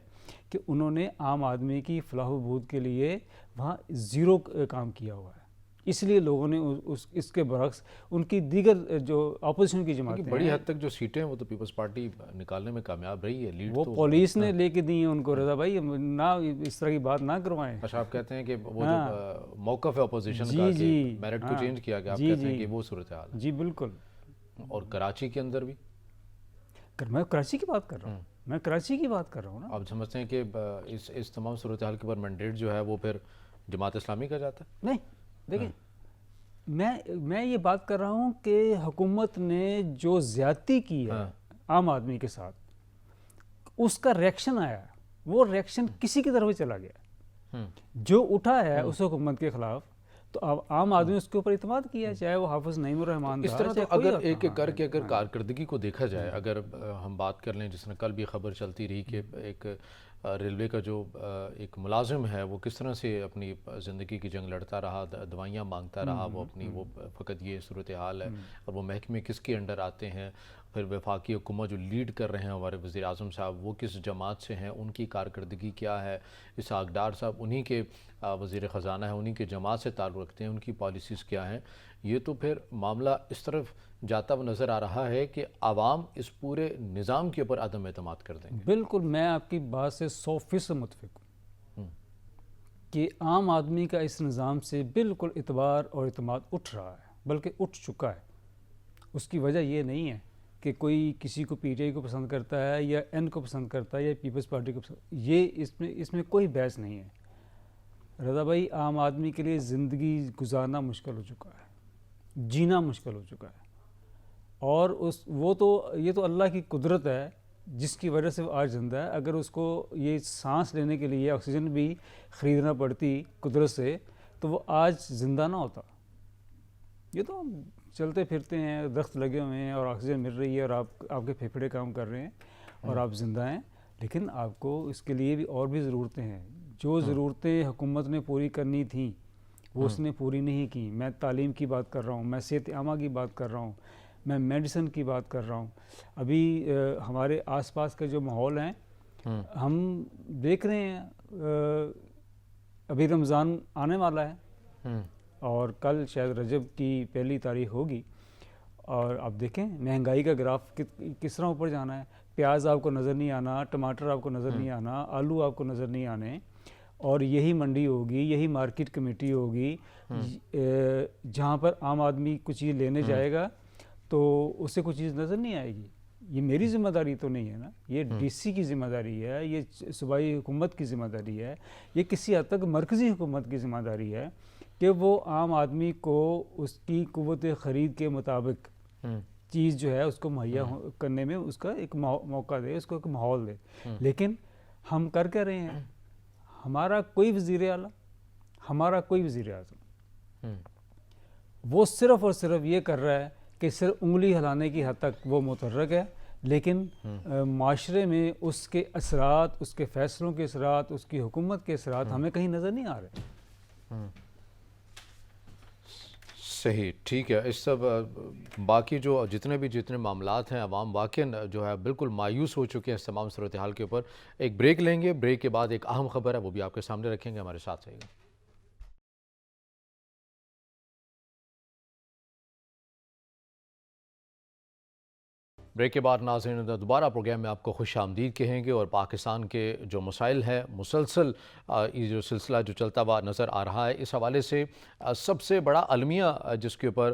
Speaker 1: کہ انہوں نے عام آدمی کی فلاح و بہبود کے لیے وہاں زیرو کام کیا ہوا ہے. اس لیے لوگوں نے اس کے برعکس ان کی دیگر جو اپوزیشن کی جماعتیں ہیں,
Speaker 2: بڑی حد تک جو سیٹیں ہیں وہ تو پیپلز پارٹی نکالنے میں کامیاب رہی ہے. لیڈ
Speaker 1: وہ پولیس نے لے کے دی ہیں ان کو. رضا بھائی نہ اس طرح کی بات نہ کروائیں.
Speaker 2: اچھا, آپ کہتے ہیں کہ وہ جو موقف ہے اپوزیشن کا کہ میرٹ کو چینج کیا گیا, آپ کہتے ہیں کہ وہ صورتحال ہے.
Speaker 1: جی بالکل.
Speaker 2: اور کراچی کے اندر بھی
Speaker 1: میں کراچی کی بات کر رہا ہوں, میں کراچی کی بات کر رہا ہوں نا.
Speaker 2: آپ سمجھتے ہیں کہ اس تمام صورتحال کے اوپر مینڈیٹ جو ہے وہ پھر جماعت اسلامی کا جاتا ہے؟
Speaker 1: نہیں, دیکھیں میں یہ بات کر رہا ہوں کہ حکومت نے جو زیادتی کی ہے عام آدمی کے ساتھ, اس کا ریئیکشن آیا, وہ ریئیکشن کسی کی طرف چلا گیا. جو اٹھا ہے اس حکومت کے خلاف, تو عام آدمی اس کے اوپر اعتماد کیا, چاہے وہ حافظ نعیم الرحمان تھا.
Speaker 2: اس طرح تو اگر ایک ایک کر کے اگر کارکردگی کو دیکھا جائے, اگر ہم بات کر لیں, جس طرح کل بھی خبر چلتی رہی کہ ایک ریلوے کا جو ایک ملازم ہے وہ کس طرح سے اپنی زندگی کی جنگ لڑتا رہا, دوائیاں مانگتا رہا, وہ اپنی وہ فقط یہ صورتحال ہے. اور وہ محکمے کس کے انڈر آتے ہیں, پھر وفاقی حکومت جو لیڈ کر رہے ہیں ہمارے وزیر اعظم صاحب, وہ کس جماعت سے ہیں, ان کی کارکردگی کیا ہے. اسحاق ڈار صاحب انہی کے وزیر خزانہ ہیں, انہی کے جماعت سے تعلق رکھتے ہیں, ان کی پالیسیز کیا ہیں. یہ تو پھر معاملہ اس طرف جاتا ہوا نظر آ رہا ہے کہ عوام اس پورے نظام کے اوپر عدم اعتماد کر دیں گے.
Speaker 1: بالکل, میں آپ کی بات سے 100% متفق ہوں کہ عام آدمی کا اس نظام سے بالکل اعتبار اور اعتماد اٹھ رہا ہے, بلکہ اٹھ چکا ہے. اس کی وجہ یہ نہیں ہے کہ کوئی کسی کو پی ٹی آئی کو پسند کرتا ہے یا این کو پسند کرتا ہے یا پیپلز پارٹی کو پسند, یہ اس میں کوئی بحث نہیں ہے. رضا بھائی, عام آدمی کے لیے زندگی گزارنا مشکل ہو چکا ہے, جینا مشکل ہو چکا ہے. اور یہ تو اللہ کی قدرت ہے جس کی وجہ سے وہ آج زندہ ہے. اگر اس کو یہ سانس لینے کے لیے آکسیجن بھی خریدنا پڑتی قدرت سے, تو وہ آج زندہ نہ ہوتا. یہ تو ہم چلتے پھرتے ہیں, درخت لگے ہوئے ہیں اور آکسیجن مل رہی ہے اور آپ کے پھیپھڑے کام کر رہے ہیں اور آپ زندہ ہیں. لیکن آپ کو اس کے لیے بھی اور بھی ضرورتیں ہیں. جو ضرورتیں حکومت نے پوری کرنی تھیں وہ اس نے پوری نہیں کی. میں تعلیم کی بات کر رہا ہوں, میں صحت عامہ کی بات کر رہا ہوں, میں میڈیسن کی بات کر رہا ہوں. ابھی ہمارے آس پاس کے جو ماحول ہیں, ہم دیکھ رہے ہیں, ابھی رمضان آنے والا ہے اور کل شاید رجب کی پہلی تاریخ ہوگی, اور آپ دیکھیں مہنگائی کا گراف کس طرح اوپر جانا ہے. پیاز آپ کو نظر نہیں آنا, ٹماٹر آپ کو نظر نہیں آنا, آلو آپ کو نظر نہیں آنے, اور یہی منڈی ہوگی, یہی مارکیٹ کمیٹی ہوگی جہاں پر عام آدمی کچھ چیز لینے جائے گا تو اسے کوئی چیز نظر نہیں آئے گی. یہ میری ذمہ داری تو نہیں ہے نا, یہ ڈی سی کی ذمہ داری ہے, یہ صوبائی حکومت کی ذمہ داری ہے, یہ کسی حد تک مرکزی حکومت کی ذمہ داری ہے کہ وہ عام آدمی کو اس کی قوت خرید کے مطابق چیز جو ہے اس کو مہیا کرنے میں اس کا ایک موقع دے, اس کو ایک ماحول دے. لیکن ہم کر کے رہے ہیں, ہمارا کوئی وزیر اعلیٰ, ہمارا کوئی وزیر اعظم وہ صرف اور صرف یہ کر رہا ہے کہ صرف انگلی ہلانے کی حد تک وہ متحرک ہے, لیکن معاشرے میں اس کے اثرات, اس کے فیصلوں کے اثرات, اس کی حکومت کے اثرات ہمیں کہیں نظر نہیں آ رہے.
Speaker 2: صحیح، ٹھیک ہے، اس سب باقی جو جتنے معاملات ہیں، عوام واقعاً جو ہے بالکل مایوس ہو چکے ہیں اس تمام صورتحال کے اوپر۔ ایک بریک لیں گے، بریک کے بعد ایک اہم خبر ہے وہ بھی آپ کے سامنے رکھیں گے، ہمارے ساتھ رہیے گا۔ بریک کے بعد ناظرین دوبارہ پروگرام میں آپ کو خوش آمدید کہیں گے، اور پاکستان کے جو مسائل ہیں مسلسل یہ جو سلسلہ جو چلتا ہوا نظر آ رہا ہے، اس حوالے سے سب سے بڑا المیہ جس کے اوپر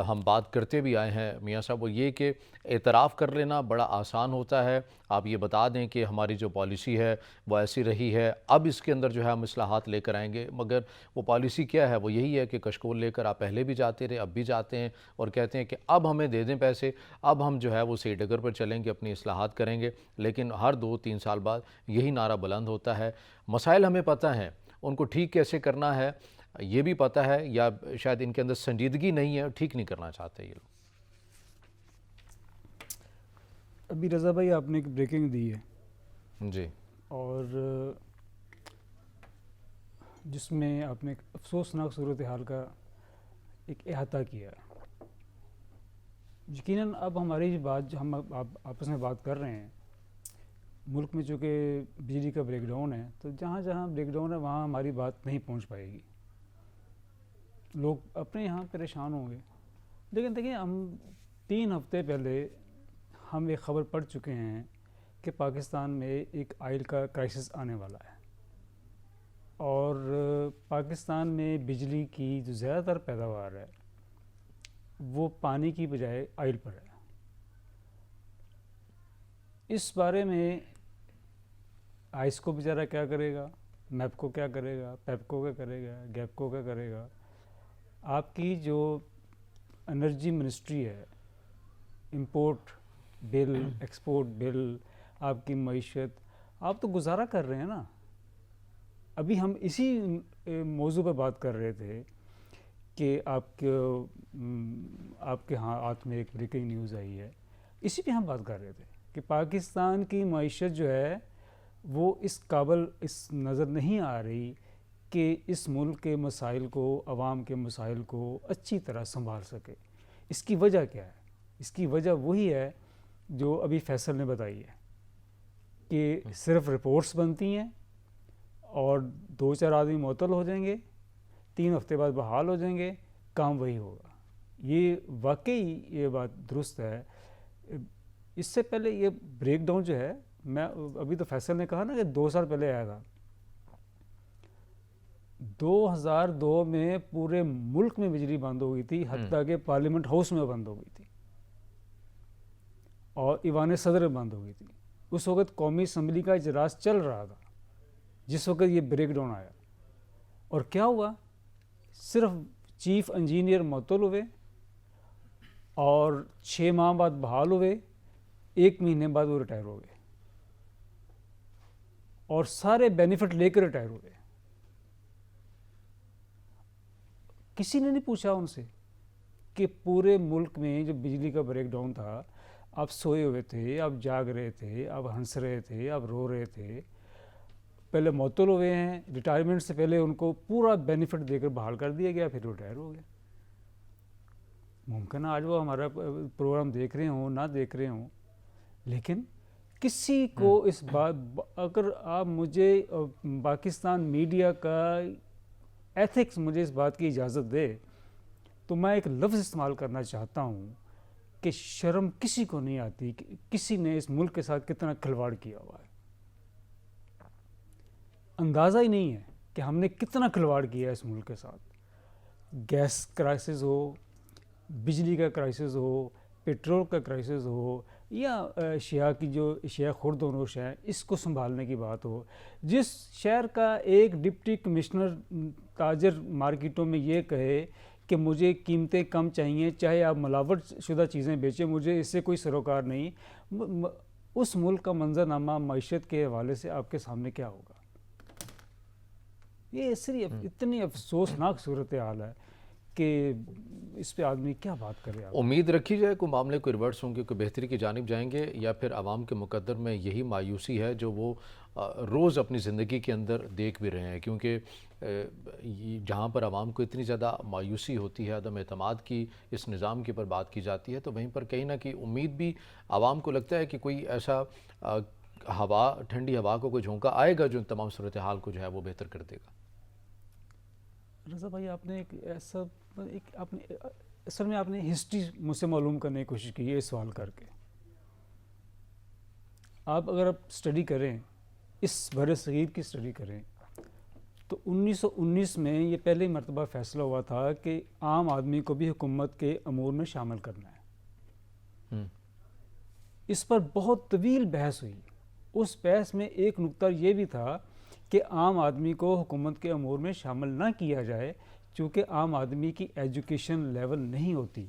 Speaker 2: ہم بات کرتے بھی آئے ہیں میاں صاحب، وہ یہ کہ اعتراف کر لینا بڑا آسان ہوتا ہے۔ آپ یہ بتا دیں کہ ہماری جو پالیسی ہے وہ ایسی رہی ہے، اب اس کے اندر جو ہے ہم اصلاحات لے کر آئیں گے، مگر وہ پالیسی کیا ہے؟ وہ یہی ہے کہ کشکول لے کر آپ پہلے بھی جاتے رہے، اب بھی جاتے ہیں، اور کہتے ہیں کہ اب ہمیں دے دیں پیسے، اب ہم جو ہے وہ صحیح ڈگر پر چلیں گے، اپنی اصلاحات کریں گے۔ لیکن ہر 2-3 سال بعد یہی نعرہ بلند ہوتا ہے۔ مسائل ہمیں پتہ ہیں، ان کو ٹھیک کیسے کرنا ہے یہ بھی پتہ ہے، یا شاید ان کے اندر سنجیدگی نہیں ہے، ٹھیک نہیں کرنا چاہتے یہ لوگ۔
Speaker 1: ابھی رضا بھائی آپ نے ایک بریکنگ دی ہے،
Speaker 2: جی،
Speaker 1: اور جس میں آپ نے ایک افسوسناک صورتحال کا ایک احاطہ کیا ہے۔ یقیناً اب ہماری بات جو ہم آپس میں بات کر رہے ہیں، ملک میں چونکہ بجلی کا بریک ڈاؤن ہے، تو جہاں جہاں بریک ڈاؤن ہے وہاں ہماری بات نہیں پہنچ پائے گی، لوگ اپنے یہاں پریشان ہوں گے۔ لیکن دیکھیں، ہم 3 ہفتے پہلے ہم ایک خبر پڑھ چکے ہیں کہ پاکستان میں ایک آئل کا کرائسس آنے والا ہے، اور پاکستان میں بجلی کی جو زیادہ تر پیداوار ہے وہ پانی کی بجائے آئل پر ہے۔ اس بارے میں آئس کو بیچارہ کیا کرے گا، میپ کو کیا کرے گا، پیپ کو کیا کرے گا، گیپ کو کیا کرے گا؟ آپ کی جو انرجی منسٹری ہے، امپورٹ بل، ایکسپورٹ بل، آپ کی معیشت، آپ تو گزارا کر رہے ہیں نا۔ ابھی ہم اسی موضوع پہ بات کر رہے تھے کہ آپ کے ہاتھ میں ایک بریکنگ نیوز آئی ہے، اسی پہ ہم بات کر رہے تھے کہ پاکستان کی معیشت جو ہے وہ اس قابل نظر نہیں آ رہی کہ اس ملک کے مسائل کو، عوام کے مسائل کو اچھی طرح سنبھال سکے۔ اس کی وجہ کیا ہے؟ اس کی وجہ وہی ہے جو ابھی فیصل نے بتائی ہے کہ صرف رپورٹس بنتی ہیں اور 2-4 آدمی معطل ہو جائیں گے، 3 ہفتے بعد بحال ہو جائیں گے، کام وہی ہوگا۔ یہ واقعی یہ بات درست ہے۔ اس سے پہلے یہ بریک ڈاؤن جو ہے، میں ابھی تو فیصل نے کہا نا کہ 2 سال پہلے آیا تھا، 2002 میں پورے ملک میں بجلی بند ہو گئی تھی، حتیٰ کہ پارلیمنٹ ہاؤس میں بند ہو گئی تھی، اور ایوان صدر میں بند ہو گئی تھی۔ اس وقت قومی اسمبلی کا اجلاس چل رہا تھا جس وقت یہ بریک ڈاؤن آیا، اور کیا ہوا؟ صرف چیف انجینئر معطل ہوئے، اور 6 ماہ بعد بحال ہوئے، 1 مہینے بعد وہ ریٹائر ہو گئے، اور سارے بینیفٹ لے کر ریٹائر ہوئے۔ کسی نے نہیں پوچھا ان سے کہ پورے ملک میں جو بجلی کا بریک ڈاؤن تھا، آپ سوئے ہوئے تھے، آپ جاگ رہے تھے، آپ ہنس رہے تھے، آپ رو رہے تھے، پہلے معطل ہوئے ہیں، ریٹائرمنٹ سے پہلے ان کو پورا بینیفٹ دے کر بحال کر دیا گیا، پھر ریٹائر ہو گئے۔ ممکن ہے آج وہ ہمارا پروگرام دیکھ رہے ہوں، نہ دیکھ رہے ہوں، لیکن کسی کو اس بات، اگر آپ مجھے پاکستان میڈیا کا ایتھکس مجھے اس بات کی اجازت دے تو میں ایک لفظ استعمال کرنا چاہتا ہوں کہ شرم کسی کو نہیں آتی کہ کسی نے اس ملک کے ساتھ کتنا کھلواڑ کیا ہوا ہے۔ اندازہ ہی نہیں ہے کہ ہم نے کتنا کھلواڑ کیا ہے اس ملک کے ساتھ۔ گیس کرائسس ہو، بجلی کا کرائسس ہو، پیٹرول کا کرائسس ہو، یا اشیاء کی جو اشیاء خرد و نوش ہیں اس کو سنبھالنے کی بات ہو، جس شہر کا ایک ڈپٹی کمشنر تاجر مارکیٹوں میں یہ کہے کہ مجھے قیمتیں کم چاہیے، چاہے آپ ملاوٹ شدہ چیزیں بیچیں، مجھے اس سے کوئی سروکار نہیں، اس ملک کا منظرنامہ معیشت کے حوالے سے آپ کے سامنے کیا ہوگا؟ یہ صرف اتنی افسوسناک صورتحال ہے کہ اس پہ آدمی کیا بات کرے. آپ
Speaker 2: امید رکھی جائے کوئی معاملے کو ریورس ہوں گے، کوئی بہتری کی جانب جائیں گے، یا پھر عوام کے مقدر میں یہی مایوسی ہے جو وہ روز اپنی زندگی کے اندر دیکھ بھی رہے ہیں؟ کیونکہ جہاں پر عوام کو اتنی زیادہ مایوسی ہوتی ہے، عدم اعتماد کی اس نظام کے اوپر بات کی جاتی ہے، تو وہیں پر کہیں نہ کہیں امید بھی عوام کو لگتا ہے کہ کوئی ایسا ہوا، ٹھنڈی ہوا کو کوئی جھونکا آئے گا جو ان تمام صورتحال کو جو ہے وہ بہتر کر دے گا.
Speaker 1: رضا بھائی، آپ نے ایک ایسا اصل میں آپ نے ہسٹری مجھ سے معلوم کرنے کی کوشش کی ہے اس سوال کر کے. اگر آپ اسٹڈی کریں، اس بر صغیر کی اسٹڈی کریں، تو 1919 میں یہ پہلی مرتبہ فیصلہ ہوا تھا کہ عام آدمی کو بھی حکومت کے امور میں شامل کرنا ہے. اس پر بہت طویل بحث ہوئی. اس بحث میں ایک نقطہ یہ بھی تھا کہ عام آدمی کو حکومت کے امور میں شامل نہ کیا جائے چونکہ عام آدمی کی ایجوکیشن لیول نہیں ہوتی.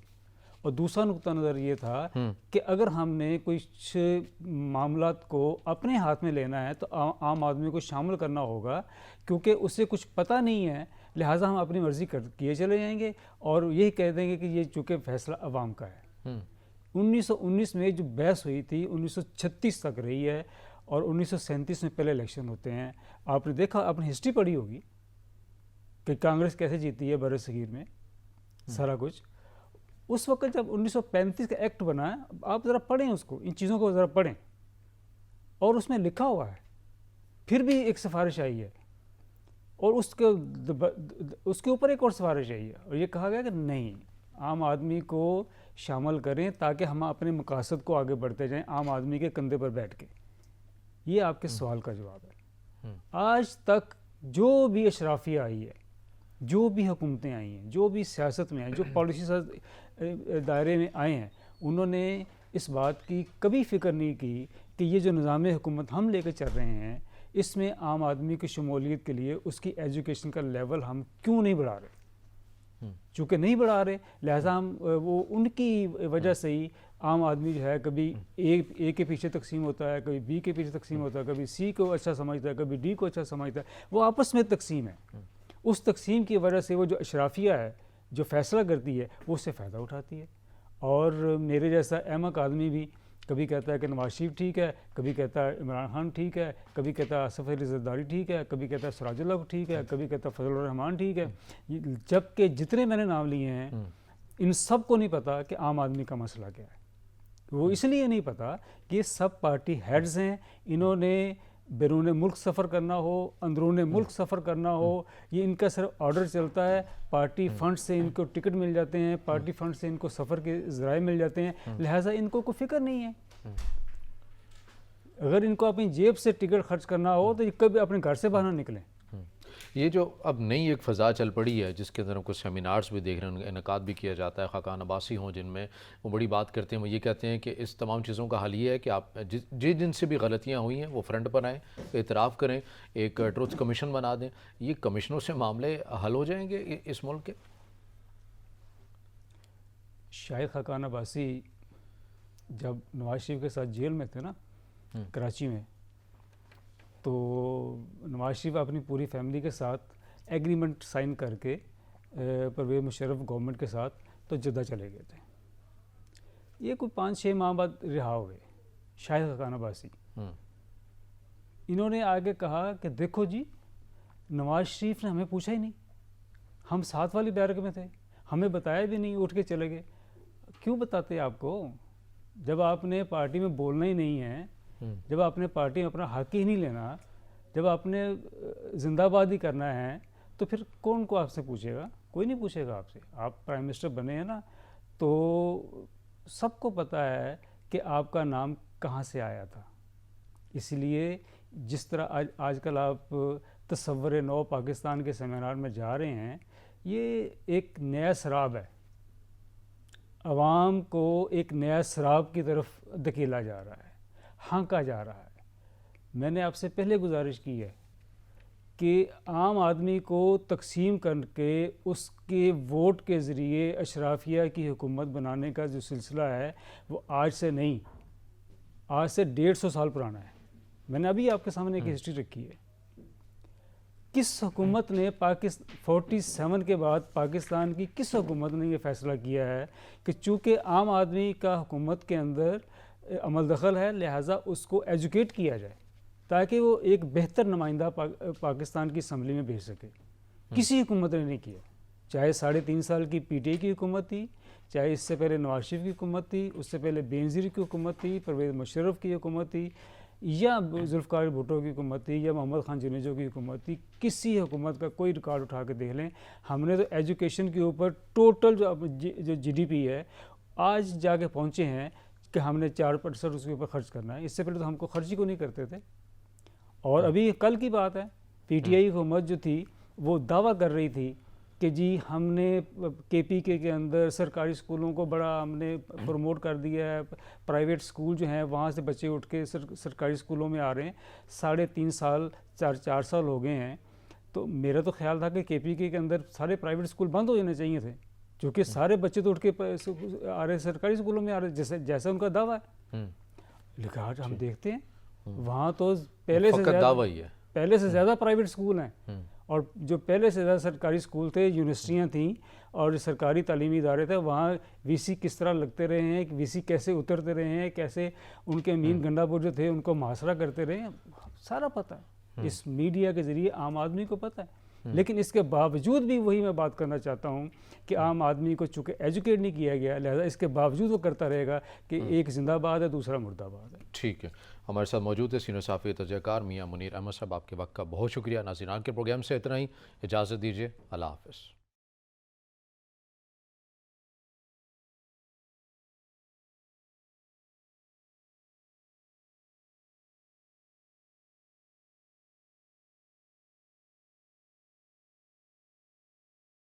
Speaker 1: اور دوسرا نقطہ نظر یہ تھا کہ اگر ہم نے کچھ معاملات کو اپنے ہاتھ میں لینا ہے تو عام آدمی کو شامل کرنا ہوگا، کیونکہ اسے کچھ پتہ نہیں ہے، لہٰذا ہم اپنی مرضی کیے چلے جائیں گے اور یہی کہہ دیں گے کہ یہ چونکہ فیصلہ عوام کا ہے. 1919 میں جو بحث ہوئی تھی 1936 تک رہی ہے، اور 1937 میں پہلے الیکشن ہوتے ہیں. آپ نے دیکھا، آپ نے ہسٹری پڑھی ہوگی کہ کانگریس کیسے جیتی ہے بر صغیر میں سارا کچھ. اس وقت جب 1935 کا ایکٹ بنا ہے، آپ ذرا پڑھیں اس کو، ان چیزوں کو ذرا پڑھیں، اور اس میں لکھا ہوا ہے. پھر بھی ایک سفارش آئی ہے، اور اس کے اوپر ایک اور سفارش آئی ہے، اور یہ کہا گیا کہ نہیں، عام آدمی کو شامل کریں تاکہ ہم اپنے مقاصد کو آگے بڑھتے جائیں عام آدمی کے کندھے پر بیٹھ کے. یہ آپ کے سوال کا جواب ہے. آج تک جو بھی اشرافیہ آئی ہے، جو بھی حکومتیں آئی ہیں، جو بھی سیاست میں آئیں، جو پالیسی دائرے میں آئے ہیں، انہوں نے اس بات کی کبھی فکر نہیں کی کہ یہ جو نظام حکومت ہم لے کے چل رہے ہیں، اس میں عام آدمی کی شمولیت کے لیے اس کی ایجوکیشن کا لیول ہم کیوں نہیں بڑھا رہے. چونکہ نہیں بڑھا رہے، لہٰذا ہم وہ ان کی وجہ سے ہی عام آدمی جو ہے کبھی اے کے پیچھے تقسیم ہوتا ہے، کبھی بی کے پیچھے تقسیم ہوتا ہے، کبھی سی کو اچھا سمجھتا ہے، کبھی ڈی کو اچھا سمجھتا ہے. وہ آپس میں تقسیم ہے. اس تقسیم کی وجہ سے وہ جو اشرافیہ ہے جو فیصلہ کرتی ہے وہ اس سے فائدہ اٹھاتی ہے. اور میرے جیسا احمق آدمی بھی کبھی کہتا ہے کہ نواز شریف ٹھیک ہے، کبھی کہتا ہے عمران خان ٹھیک ہے، کبھی کہتا ہے آصف علی زرداری ٹھیک ہے، کبھی کہتا ہے سراج اللہ ٹھیک ہے، کبھی کہتا ہے فضل الرحمان ٹھیک ہے. جبکہ جتنے میں نے نام لیے ہیں ان سب کو نہیں پتا کہ عام آدمی کا مسئلہ کیا ہے. وہ اس لیے نہیں پتا کہ یہ سب پارٹی ہیڈز ہیں. انہوں نے بیرون ملک سفر کرنا ہو، اندرون ملک سفر کرنا ہو، یہ ان کا صرف آرڈر چلتا ہے. پارٹی فنڈ سے ان کو ٹکٹ مل جاتے ہیں، پارٹی فنڈ سے ان کو سفر کے ذرائع مل جاتے ہیں، لہٰذا ان کو کوئی فکر نہیں ہے. اگر ان کو اپنی جیب سے ٹکٹ خرچ کرنا ہو تو یہ کبھی اپنے گھر سے باہر نہ نکلیں.
Speaker 2: یہ جو اب نئی ایک فضا چل پڑی ہے جس کے اندر ہم کچھ سیمینارز بھی دیکھ رہے ہیں، انعقاد بھی کیا جاتا ہے، خاقان عباسی ہوں جن میں وہ بڑی بات کرتے ہیں، وہ یہ کہتے ہیں کہ اس تمام چیزوں کا حل یہ ہے کہ آپ جن سے بھی غلطیاں ہوئی ہیں وہ فرنٹ پر آئیں، اعتراف کریں، ایک ٹروتھ کمیشن بنا دیں. یہ کمیشنوں سے معاملے حل ہو جائیں گے اس ملک کے؟
Speaker 1: شاہد خاقان عباسی جب نواز شریف کے ساتھ جیل میں تھے نا کراچی میں، تو نواز شریف اپنی پوری فیملی کے ساتھ ایگریمنٹ سائن کر کے پرویز مشرف گورنمنٹ کے ساتھ تو جدہ چلے گئے تھے. یہ کوئی 5-6 ماہ بعد رہا ہوئے شاہد خاقان عباسی. انہوں نے آگے کہا کہ دیکھو جی، نواز شریف نے ہمیں پوچھا ہی نہیں، ہم ساتھ والی بیرک میں تھے، ہمیں بتایا بھی نہیں، اٹھ کے چلے گئے. کیوں بتاتے آپ کو؟ جب آپ نے پارٹی میں بولنا ہی نہیں ہے، جب آپ نے پارٹی میں اپنا حق ہی نہیں لینا، جب آپ نے زندہ باد ہی کرنا ہے، تو پھر کون کو آپ سے پوچھے گا؟ کوئی نہیں پوچھے گا آپ سے. آپ پرائم منسٹر بنے ہیں نا، تو سب کو پتہ ہے کہ آپ کا نام کہاں سے آیا تھا. اس لیے جس طرح آج کل آپ تصور نو پاکستان کے سیمینار میں جا رہے ہیں، یہ ایک نیا سراب ہے. عوام کو ایک نیا سراب کی طرف دھکیلا جا رہا ہے، ہانکا جا رہا ہے. میں نے آپ سے پہلے گزارش کی ہے کہ عام آدمی کو تقسیم کر کے اس کے ووٹ کے ذریعے اشرافیہ کی حکومت بنانے کا جو سلسلہ ہے وہ آج سے نہیں، آج سے 150 سال پرانا ہے. میں نے ابھی آپ کے سامنے ایک ہسٹری رکھی ہے. کس حکومت نے 47 کے بعد پاکستان کی کس حکومت نے یہ فیصلہ کیا ہے کہ چونکہ عام آدمی کا حکومت کے اندر عمل دخل ہے، لہٰذا اس کو ایجوکیٹ کیا جائے تاکہ وہ ایک بہتر نمائندہ پاکستان کی اسمبلی میں بھیج سکے؟ کسی حکومت نے نہیں کیا، چاہے 3.5 سال کی پی ٹی آئی کی حکومت تھی، چاہے اس سے پہلے نواز شریف کی حکومت تھی، اس سے پہلے بینظیر کی حکومت تھی، پرویز مشرف کی حکومت تھی، یا ذوالفقار بھٹو کی حکومت تھی، یا محمد خان جنیجو کی حکومت تھی. کسی حکومت کا کوئی ریکارڈ اٹھا کے دیکھ لیں. ہم نے تو ایجوکیشن کے اوپر ٹوٹل جو جی ڈی پی ہے آج جا کے پہنچے ہیں کہ ہم نے 4% اس کے اوپر خرچ کرنا ہے. اس سے پہلے تو ہم کو خرچ ہی کو نہیں کرتے تھے. اور ابھی کل کی بات ہے، پی ٹی آئی حکومت جو تھی وہ دعویٰ کر رہی تھی کہ جی ہم نے کے پی کے اندر سرکاری اسکولوں کو بڑا ہم نے پروموٹ کر دیا ہے، پرائیویٹ اسکول جو ہیں وہاں سے بچے اٹھ کے سرکاری اسکولوں میں آ رہے ہیں. 3.5 سال 4 سال ہو گئے ہیں. تو میرا تو خیال تھا کہ کے پی کے اندر سارے پرائیویٹ اسکول بند ہو جانے چاہیے تھے، کیونکہ سارے بچے تو اٹھ کے آ رہے سرکاری اسکولوں میں آ رہے جیسا ان کا دعویٰ ہے. لیکن آج ہم دیکھتے ہیں وہاں تو پہلے سے زیادہ پرائیویٹ اسکول ہیں، اور جو پہلے سے زیادہ سرکاری اسکول تھے، یونیورسٹیاں تھیں اور سرکاری تعلیمی ادارے تھے، وہاں وی سی کس طرح لگتے رہے ہیں، وی سی کیسے اترتے رہے ہیں، کیسے ان کے امین گنڈا پور جو تھے ان کو محاصرہ کرتے رہے ہیں، سارا پتہ ہے. اس میڈیا کے ذریعے عام آدمی کو پتہ ہے. لیکن اس کے باوجود بھی وہی میں بات کرنا چاہتا ہوں کہ عام آدمی کو چونکہ ایجوکیٹ نہیں کیا گیا، لہذا اس کے باوجود وہ کرتا رہے گا کہ ایک زندہ باد ہے دوسرا مردہ باد ہے.
Speaker 2: ٹھیک ہے، ہمارے ساتھ موجود ہے سینئر صحافی تجزیہ کار میاں منیر احمد صاحب. آپ کے وقت کا بہت شکریہ. ناظرین کے پروگرام سے اتنا ہی، اجازت دیجیے، اللہ حافظ.